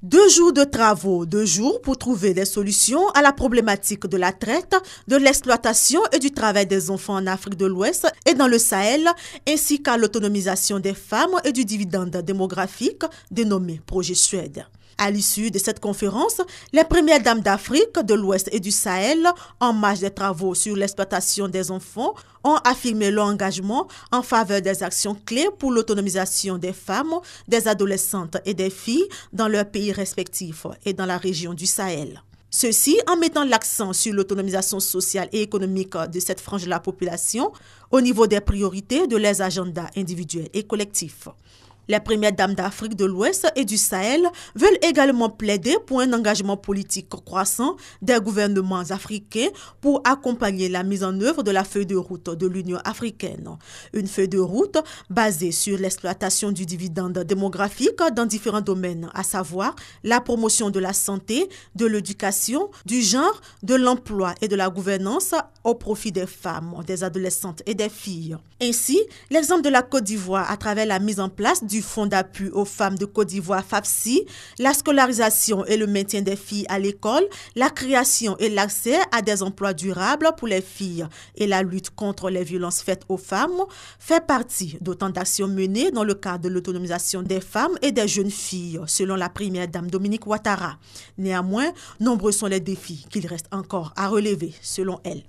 2 jours de travaux, 2 jours pour trouver des solutions à la problématique de la traite, de l'exploitation et du travail des enfants en Afrique de l'Ouest et dans le Sahel, ainsi qu'à l'autonomisation des femmes et du dividende démographique dénommé Projet Suède. À l'issue de cette conférence, les premières dames d'Afrique de l'Ouest et du Sahel, en marge des travaux sur l'exploitation des enfants, ont affirmé leur engagement en faveur des actions clés pour l'autonomisation des femmes, des adolescentes et des filles dans leurs pays respectifs et dans la région du Sahel. Ceci en mettant l'accent sur l'autonomisation sociale et économique de cette frange de la population au niveau des priorités de leurs agendas individuels et collectifs. Les premières dames d'Afrique de l'Ouest et du Sahel veulent également plaider pour un engagement politique croissant des gouvernements africains pour accompagner la mise en œuvre de la feuille de route de l'Union africaine. Une feuille de route basée sur l'exploitation du dividende démographique dans différents domaines, à savoir la promotion de la santé, de l'éducation, du genre, de l'emploi et de la gouvernance au profit des femmes, des adolescentes et des filles. Ainsi, l'exemple de la Côte d'Ivoire à travers la mise en place du Fonds d'appui aux femmes de Côte d'Ivoire FAFSI, la scolarisation et le maintien des filles à l'école, la création et l'accès à des emplois durables pour les filles et la lutte contre les violences faites aux femmes fait partie d'autant d'actions menées dans le cadre de l'autonomisation des femmes et des jeunes filles, selon la première dame Dominique Ouattara. Néanmoins, nombreux sont les défis qu'il reste encore à relever, selon elle.